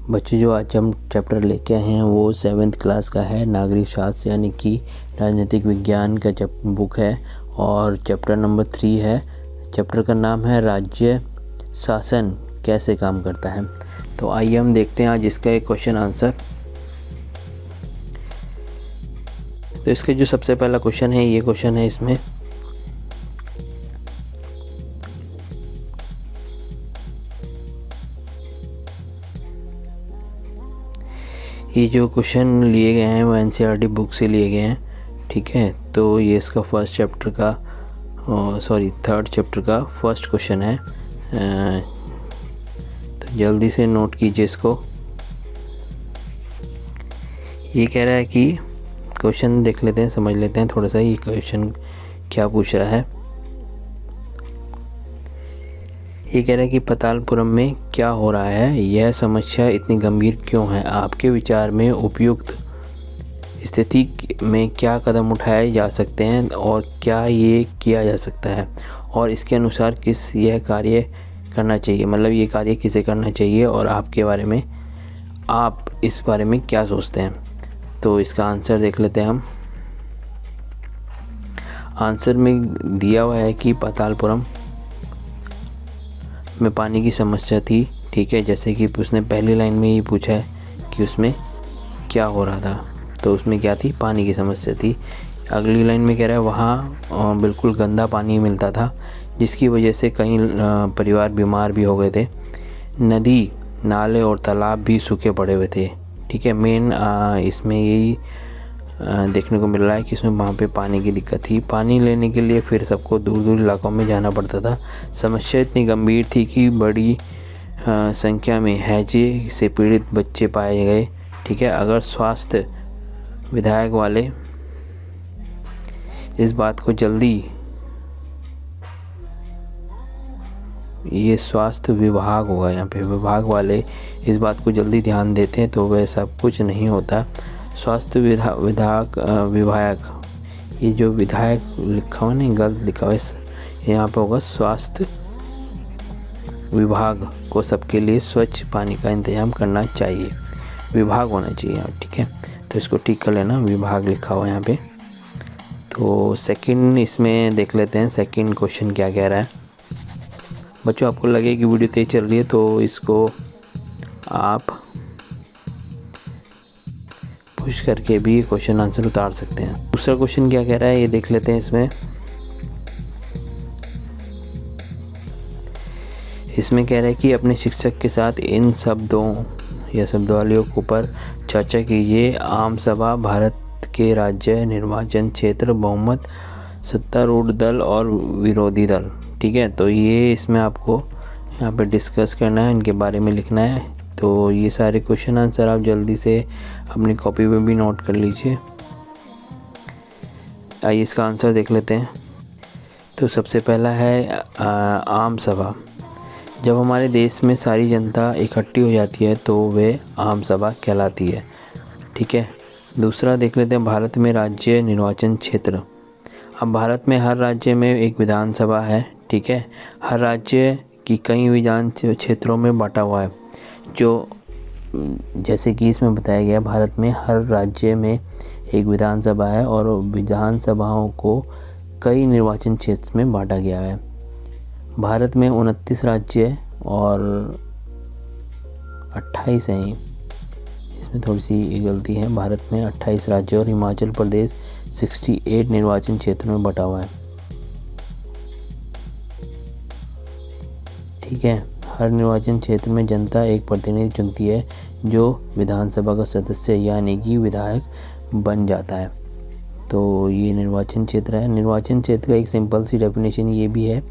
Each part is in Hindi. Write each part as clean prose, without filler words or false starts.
बच्चों जो आज हम चैप्टर लेके आए हैं वो 7th क्लास का है, नागरिक शास्त्र यानी कि राजनीतिक विज्ञान का बुक है और चैप्टर नंबर 3 है। चैप्टर का नाम है राज्य शासन कैसे काम करता है। तो आइए हम देखते हैं आज इसका एक क्वेश्चन आंसर। तो इसके जो सबसे पहला क्वेश्चन है, ये क्वेश्चन है इसमें ये जो क्वेश्चन लिए गए हैं वो एनसीईआरटी बुक से लिए गए हैं, ठीक है। तो ये इसका थर्ड चैप्टर का फर्स्ट क्वेश्चन है। तो जल्दी से नोट कीजिए इसको। ये कह रहा है कि क्वेश्चन देख लेते हैं, समझ लेते हैं थोड़ा सा ये क्वेश्चन क्या पूछ रहा है। ये कह रहा है कि पातालपुरम में क्या हो रहा है, यह समस्या इतनी गंभीर क्यों है, आपके विचार में उपयुक्त स्थिति में क्या कदम उठाए जा सकते हैं और क्या ये किया जा सकता है और इसके अनुसार किस यह कार्य करना चाहिए, मतलब ये कार्य किसे करना चाहिए और आपके बारे में आप इस बारे में क्या सोचते हैं। तो इसका आंसर देख लेते हैं हम। आंसर में दिया हुआ है कि पातालपुरम में पानी की समस्या थी, ठीक है। जैसे कि उसने पहली लाइन में ही पूछा है कि उसमें क्या हो रहा था, तो उसमें क्या थी, पानी की समस्या थी। अगली लाइन में कह रहा है वहाँ बिल्कुल गंदा पानी मिलता था जिसकी वजह से कई परिवार बीमार भी हो गए थे। नदी नाले और तालाब भी सूखे पड़े हुए थे, ठीक है। मेन इसमें यही देखने को मिल रहा है कि इसमें वहाँ पे पानी की दिक्कत थी। पानी लेने के लिए फिर सबको दूर दूर इलाकों में जाना पड़ता था। समस्या इतनी गंभीर थी कि बड़ी संख्या में हैजे से पीड़ित बच्चे पाए गए, ठीक है। अगर स्वास्थ्य विधायक वाले इस बात को जल्दी, ये स्वास्थ्य विभाग होगा यहाँ पे, विभाग वाले इस बात को जल्दी ध्यान देते हैं तो वह सब कुछ नहीं होता। स्वास्थ्य विभाग, ये जो विधायक लिखा हुआ नहीं, गलत लिखा हुआ है, यहाँ पे होगा स्वास्थ्य विभाग को सबके लिए स्वच्छ पानी का इंतजाम करना चाहिए, विभाग होना चाहिए यहाँ, ठीक है। तो इसको ठीक कर लेना, विभाग लिखा हुआ है यहाँ पे। तो सेकंड इसमें देख लेते हैं सेकंड क्वेश्चन क्या कह रहा है। बच्चों आपको लगे कि वीडियो तेज चल रही है तो इसको आप पुश करके भी क्वेश्चन आंसर उतार सकते हैं। दूसरा क्वेश्चन क्या कह रहा है ये देख लेते हैं इसमें कह रहा है कि अपने शिक्षक के साथ इन शब्दों या शब्दावलियों के ऊपर चर्चा कीजिए। आम सभा, भारत के राज्य निर्वाचन क्षेत्र, बहुमत, सत्तारूढ़ दल और विरोधी दल, ठीक है। तो ये इसमें आपको यहाँ पे डिस्कस करना है, इनके बारे में लिखना है। तो ये सारे क्वेश्चन आंसर आप जल्दी से अपनी कॉपी में भी नोट कर लीजिए। आइए इसका आंसर देख लेते हैं। तो सबसे पहला है आम सभा। जब हमारे देश में सारी जनता इकट्ठी हो जाती है तो वे आम सभा कहलाती है, ठीक है। दूसरा देख लेते हैं भारत में राज्य निर्वाचन क्षेत्र। अब भारत में हर राज्य में एक विधानसभा है, ठीक है। हर राज्य की कई विधान क्षेत्रों में बांटा हुआ है, जो जैसे कि इसमें बताया गया भारत में हर राज्य में एक विधानसभा है और विधानसभाओं को कई निर्वाचन क्षेत्र में बांटा गया है। भारत में 29 राज्य और 28 हैं, इसमें थोड़ी सी गलती है। भारत में 28 राज्य और हिमाचल प्रदेश 68 निर्वाचन क्षेत्रों में बटा हुआ है, ठीक है। हर निर्वाचन क्षेत्र में जनता एक प्रतिनिधि चुनती है जो विधानसभा का सदस्य यानी कि विधायक बन जाता है। तो ये निर्वाचन क्षेत्र है। निर्वाचन क्षेत्र का एक सिंपल सी डेफिनेशन ये भी है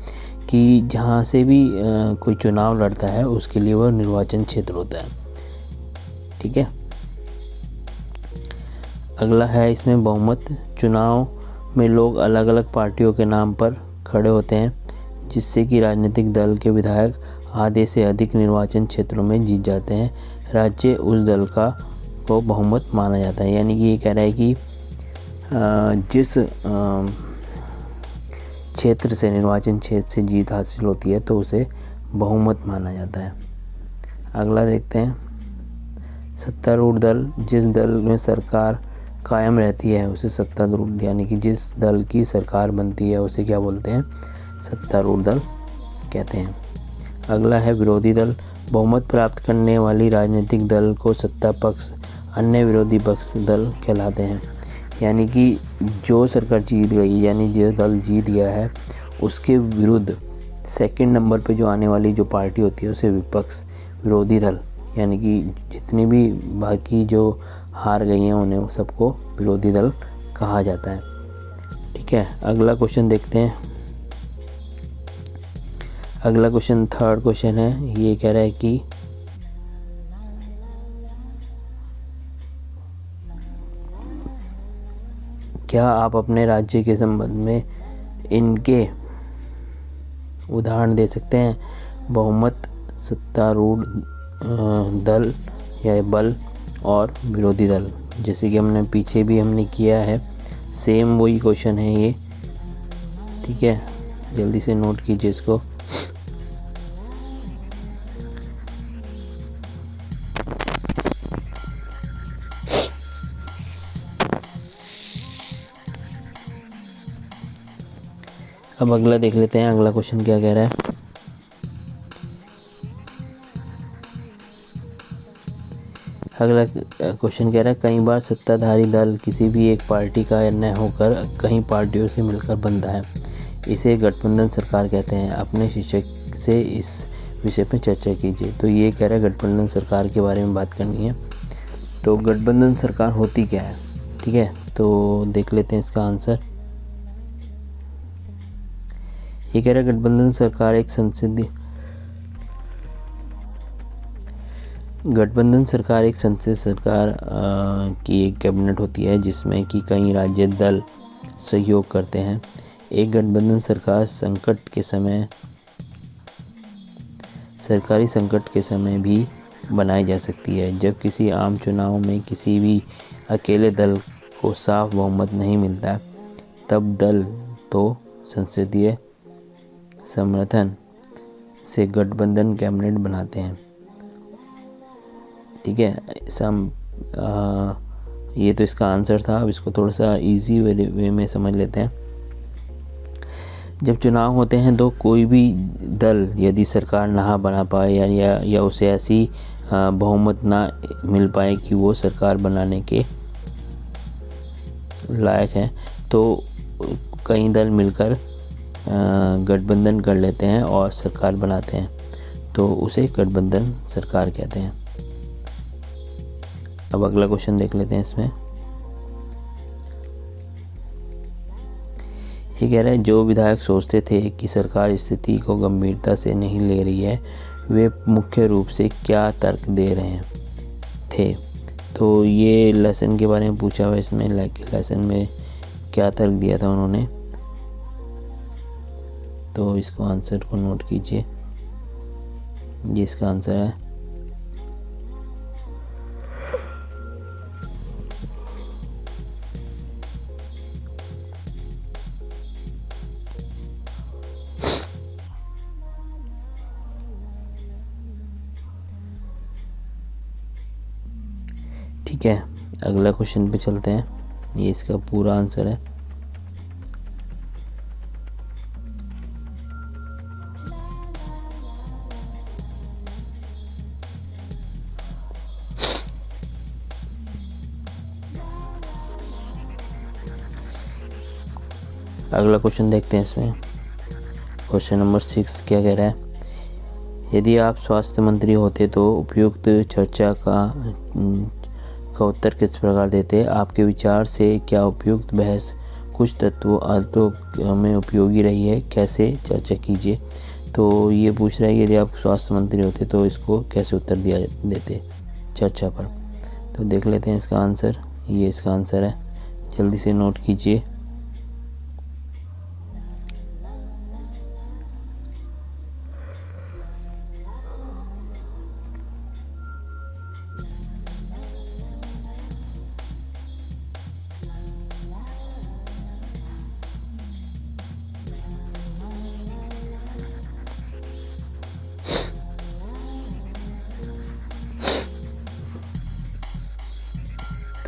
कि जहाँ से भी कोई चुनाव लड़ता है उसके लिए वह निर्वाचन क्षेत्र होता है, ठीक है। अगला है इसमें बहुमत। चुनाव में लोग अलग अलग पार्टियों के नाम पर खड़े होते हैं जिससे कि राजनीतिक दल के विधायक आधे से अधिक निर्वाचन क्षेत्रों में जीत जाते हैं। राज्य उस दल का को बहुमत माना जाता है, यानी कि ये कह रहा है कि जिस क्षेत्र से, निर्वाचन क्षेत्र से जीत हासिल होती है तो उसे बहुमत माना जाता है। अगला देखते हैं। सत्तारूढ़ दल जिस दल में सरकार कायम रहती है उसे सत्तारूढ़, यानी कि जिस दल की सरकार बनती है उसे क्या बोलते हैं, सत्तारूढ़ दल कहते हैं। अगला है विरोधी दल। बहुमत प्राप्त करने वाली राजनीतिक दल को सत्ता पक्ष, अन्य विरोधी पक्ष दल कहलाते हैं। यानी कि जो सरकार जीत गई, यानी जो दल जीत गया है उसके विरुद्ध सेकंड नंबर पे जो आने वाली जो पार्टी होती है उसे विपक्ष, विरोधी दल, यानी कि जितनी भी बाकी जो हार गई हैं उन्हें सबको विरोधी दल कहा जाता है। ठीक है, अगला क्वेश्चन देखते हैं। अगला क्वेश्चन थर्ड क्वेश्चन है, ये कह रहा है कि क्या आप अपने राज्य के संबंध में इनके उदाहरण दे सकते हैं। बहुमत, सत्तारूढ़ दल या बल और विरोधी दल। जैसे कि हमने पीछे भी हमने किया है, सेम वही क्वेश्चन है ये। ठीक है, जल्दी से नोट कीजिए इसको। अब अगला देख लेते हैं, अगला क्वेश्चन क्या कह रहा है। अगला क्वेश्चन कह रहा है, कई बार सत्ताधारी दल किसी भी एक पार्टी का न होकर कई पार्टियों से मिलकर बनता है, इसे गठबंधन सरकार कहते हैं। अपने शिक्षक से इस विषय पर चर्चा कीजिए। तो ये कह रहा है गठबंधन सरकार के बारे में बात करनी है। तो गठबंधन सरकार होती क्या है, ठीक है, तो देख लेते हैं इसका आंसर। ये कह रहा है गठबंधन सरकार एक संसदीय संसदीय सरकार की एक कैबिनेट होती है जिसमें कि कई राज्य दल सहयोग करते हैं। एक गठबंधन सरकार सरकारी संकट के समय भी बनाई जा सकती है। जब किसी आम चुनाव में किसी भी अकेले दल को साफ बहुमत नहीं मिलता, तब दल तो संसदीय समर्थन से गठबंधन कैबिनेट बनाते हैं। ठीक है, ये तो इसका आंसर था। अब इसको थोड़ा सा इजी वे में समझ लेते हैं। जब चुनाव होते हैं तो कोई भी दल यदि सरकार ना बना पाए या उसे ऐसी बहुमत ना मिल पाए कि वो सरकार बनाने के लायक है, तो कई दल मिलकर गठबंधन कर लेते हैं और सरकार बनाते हैं, तो उसे गठबंधन सरकार कहते हैं। अब अगला क्वेश्चन देख लेते हैं इसमें। ये कह रहा है, जो विधायक सोचते थे कि सरकार स्थिति को गंभीरता से नहीं ले रही है, वे मुख्य रूप से क्या तर्क दे रहे थे। तो ये लेसन के बारे में पूछा हुआ है इसमें, लेसन में क्या तर्क दिया था उन्होंने, तो इसको आंसर को नोट कीजिए। ये इसका आंसर है। ठीक है, अगला क्वेश्चन पे चलते हैं। ये इसका पूरा आंसर है। अगला क्वेश्चन देखते हैं इसमें। क्वेश्चन नंबर 6 क्या कह रहा है। यदि आप स्वास्थ्य मंत्री होते तो उपयुक्त चर्चा का उत्तर किस प्रकार देते। आपके विचार से क्या उपयुक्त बहस कुछ तत्वों अर्थों में उपयोगी रही है, कैसे चर्चा कीजिए। तो ये पूछ रहा है यदि आप स्वास्थ्य मंत्री होते तो इसको कैसे उत्तर देते चर्चा पर। तो देख लेते हैं इसका आंसर। ये इसका आंसर है, जल्दी से नोट कीजिए।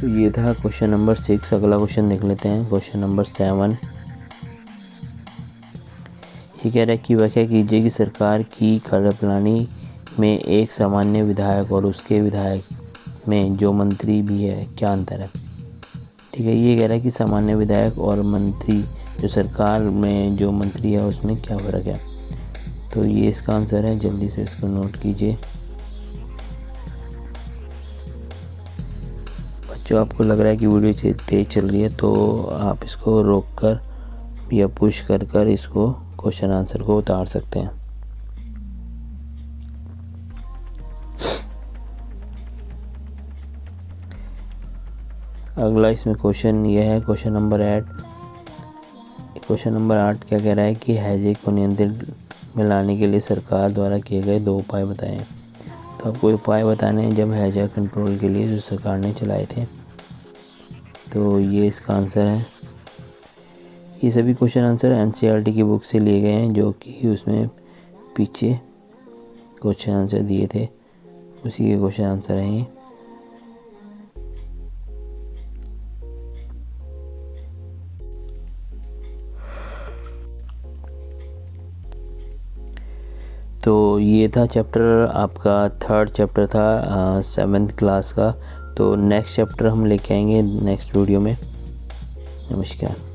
तो ये था क्वेश्चन नंबर 6। अगला क्वेश्चन देख लेते हैं, क्वेश्चन नंबर 7। ये कह रहा है कि व्याख्या कीजिए कि सरकार की कार्यप्रणाली में एक सामान्य विधायक और उसके विधायक में जो मंत्री भी है क्या अंतर है। ठीक है, ये कह रहा है कि सामान्य विधायक और मंत्री जो सरकार में जो मंत्री है उसमें क्या फ़र्क है। तो ये इसका आंसर है, जल्दी से इसको नोट कीजिए। बच्चों, आपको लग रहा है कि वीडियो तेज़ चल रही है तो आप इसको रोक कर या पुश कर कर इसको क्वेश्चन आंसर को उतार सकते हैं। अगला इसमें क्वेश्चन ये है, क्वेश्चन नंबर 8। क्वेश्चन नंबर 8 क्या कह रहा है कि हैजे को नियंत्रण में लाने के लिए सरकार द्वारा किए गए 2 उपाय बताएं। तो आपको उपाय बताने हैं जब हैजा कंट्रोल के लिए जो सरकार ने चलाए थे। तो ये इसका आंसर है। ये सभी क्वेश्चन आंसर एनसीईआरटी की बुक से लिए गए हैं, जो कि उसमें पीछे क्वेश्चन आंसर दिए थे, उसी के क्वेश्चन आंसर हैं ये। तो ये था चैप्टर, आपका 3rd चैप्टर था 7th क्लास का। तो नेक्स्ट चैप्टर हम लेके आएंगे नेक्स्ट वीडियो में। नमस्कार।